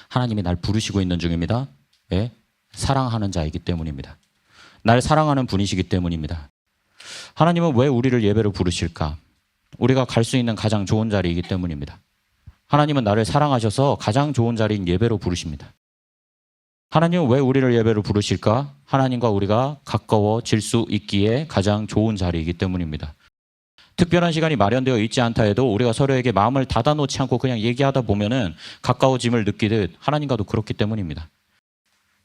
하나님이 날 부르시고 있는 중입니다. 왜? 사랑하는 자이기 때문입니다. 날 사랑하는 분이시기 때문입니다. 하나님은 왜 우리를 예배로 부르실까? 우리가 갈 수 있는 가장 좋은 자리이기 때문입니다. 하나님은 나를 사랑하셔서 가장 좋은 자리인 예배로 부르십니다. 하나님은 왜 우리를 예배로 부르실까? 하나님과 우리가 가까워질 수 있기에 가장 좋은 자리이기 때문입니다. 특별한 시간이 마련되어 있지 않다 해도 우리가 서로에게 마음을 닫아놓지 않고 그냥 얘기하다 보면은 가까워짐을 느끼듯 하나님과도 그렇기 때문입니다.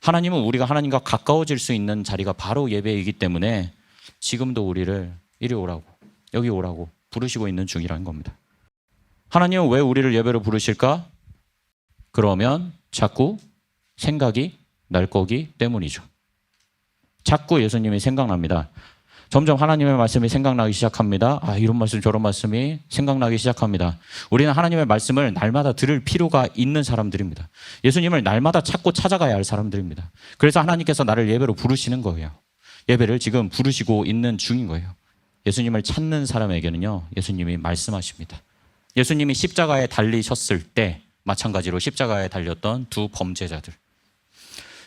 하나님은 우리가 하나님과 가까워질 수 있는 자리가 바로 예배이기 때문에 지금도 우리를 이리 오라고, 여기 오라고 부르시고 있는 중이라는 겁니다. 하나님은 왜 우리를 예배로 부르실까? 그러면 자꾸 생각이 날 거기 때문이죠. 자꾸 예수님이 생각납니다. 점점 하나님의 말씀이 생각나기 시작합니다. 이런 말씀 저런 말씀이 생각나기 시작합니다. 우리는 하나님의 말씀을 날마다 들을 필요가 있는 사람들입니다. 예수님을 날마다 찾고 찾아가야 할 사람들입니다. 그래서 하나님께서 나를 예배로 부르시는 거예요. 예배를 지금 부르시고 있는 중인 거예요. 예수님을 찾는 사람에게는요, 예수님이 말씀하십니다. 예수님이 십자가에 달리셨을 때 마찬가지로 십자가에 달렸던 두 범죄자들,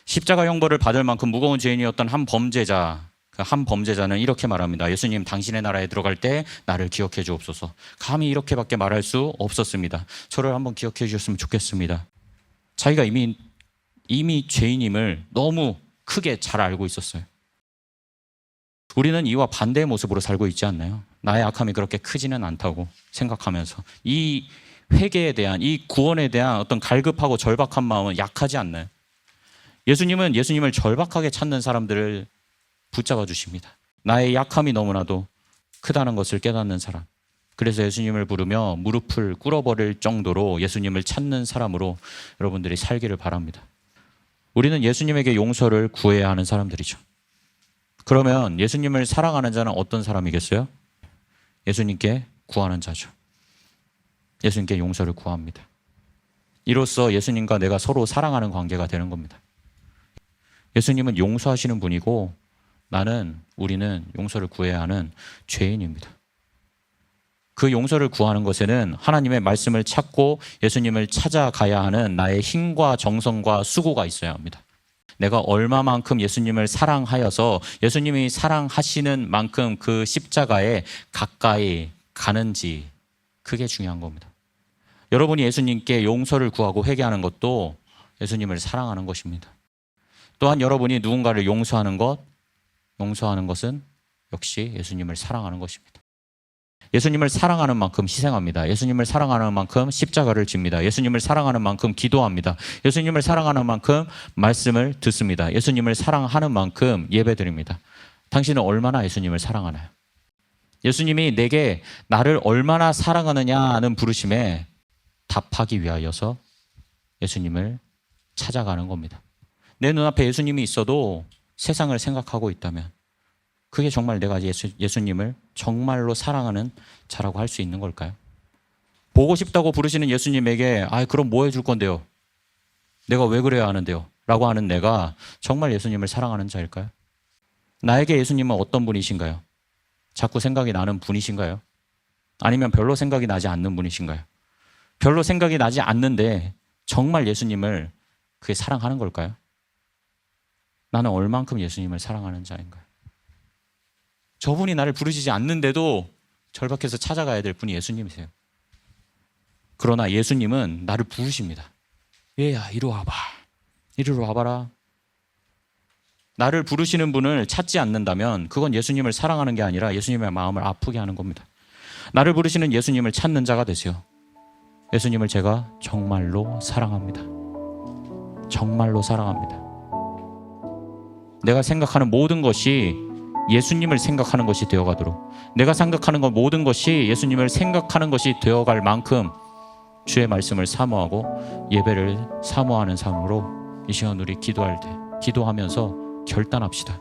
십자가 형벌을 받을 만큼 무거운 죄인이었던 한 범죄자, 그 한 범죄자는 이렇게 말합니다. 예수님, 당신의 나라에 들어갈 때 나를 기억해 주옵소서. 감히 이렇게밖에 말할 수 없었습니다. 저를 한번 기억해 주셨으면 좋겠습니다. 자기가 이미 죄인임을 너무 크게 잘 알고 있었어요. 우리는 이와 반대의 모습으로 살고 있지 않나요? 나의 악함이 그렇게 크지는 않다고 생각하면서 이 회개에 대한, 이 구원에 대한 어떤 갈급하고 절박한 마음은 약하지 않나요? 예수님은 예수님을 절박하게 찾는 사람들을 붙잡아 주십니다. 나의 약함이 너무나도 크다는 것을 깨닫는 사람. 그래서 예수님을 부르며 무릎을 꿇어버릴 정도로 예수님을 찾는 사람으로 여러분들이 살기를 바랍니다. 우리는 예수님에게 용서를 구해야 하는 사람들이죠. 그러면 예수님을 사랑하는 자는 어떤 사람이겠어요? 예수님께 구하는 자죠. 예수님께 용서를 구합니다. 이로써 예수님과 내가 서로 사랑하는 관계가 되는 겁니다. 예수님은 용서하시는 분이고 우리는 용서를 구해야 하는 죄인입니다. 그 용서를 구하는 것에는 하나님의 말씀을 찾고 예수님을 찾아가야 하는 나의 힘과 정성과 수고가 있어야 합니다. 내가 얼마만큼 예수님을 사랑하여서 예수님이 사랑하시는 만큼 그 십자가에 가까이 가는지, 그게 중요한 겁니다. 여러분이 예수님께 용서를 구하고 회개하는 것도 예수님을 사랑하는 것입니다. 또한 여러분이 누군가를 용서하는 것은 역시 예수님을 사랑하는 것입니다. 예수님을 사랑하는 만큼 희생합니다. 예수님을 사랑하는 만큼 십자가를 집니다. 예수님을 사랑하는 만큼 기도합니다. 예수님을 사랑하는 만큼 말씀을 듣습니다. 예수님을 사랑하는 만큼 예배드립니다. 당신은 얼마나 예수님을 사랑하나요? 예수님이 내게 나를 얼마나 사랑하느냐는 부르심에 답하기 위하여서 예수님을 찾아가는 겁니다. 내 눈앞에 예수님이 있어도 세상을 생각하고 있다면 그게 정말 내가 예수님을 정말로 사랑하는 자라고 할 수 있는 걸까요? 보고 싶다고 부르시는 예수님에게 그럼 뭐 해줄 건데요? 내가 왜 그래야 하는데요? 라고 하는 내가 정말 예수님을 사랑하는 자일까요? 나에게 예수님은 어떤 분이신가요? 자꾸 생각이 나는 분이신가요? 아니면 별로 생각이 나지 않는 분이신가요? 별로 생각이 나지 않는데 정말 예수님을 그게 사랑하는 걸까요? 나는 얼만큼 예수님을 사랑하는 자인가요? 저분이 나를 부르시지 않는데도 절박해서 찾아가야 될 분이 예수님이세요. 그러나 예수님은 나를 부르십니다. 얘야, 이리 와봐. 이리로 와봐라. 나를 부르시는 분을 찾지 않는다면 그건 예수님을 사랑하는 게 아니라 예수님의 마음을 아프게 하는 겁니다. 나를 부르시는 예수님을 찾는 자가 되세요. 예수님을 제가 정말로 사랑합니다. 정말로 사랑합니다. 내가 생각하는 모든 것이 예수님을 생각하는 것이 되어가도록, 내가 생각하는 것 모든 것이 예수님을 생각하는 것이 되어갈 만큼 주의 말씀을 사모하고 예배를 사모하는 삶으로 이 시간 우리 기도할 때 기도하면서 결단합시다.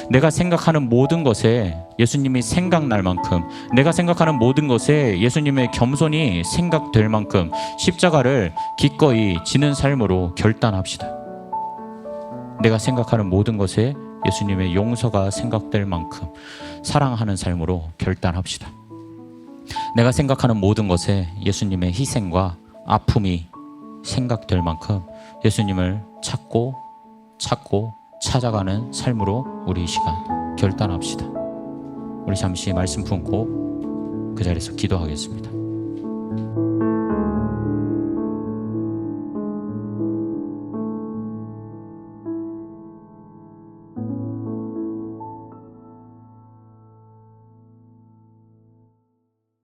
내가 생각하는 모든 것에 예수님이 생각날 만큼, 내가 생각하는 모든 것에 예수님의 겸손이 생각될 만큼 십자가를 기꺼이 지는 삶으로 결단합시다. 내가 생각하는 모든 것에 예수님의 용서가 생각될 만큼 사랑하는 삶으로 결단합시다. 내가 생각하는 모든 것에 예수님의 희생과 아픔이 생각될 만큼 예수님을 찾고 찾아가는 삶으로 우리 이 시간 결단합시다. 우리 잠시 말씀 품고 그 자리에서 기도하겠습니다.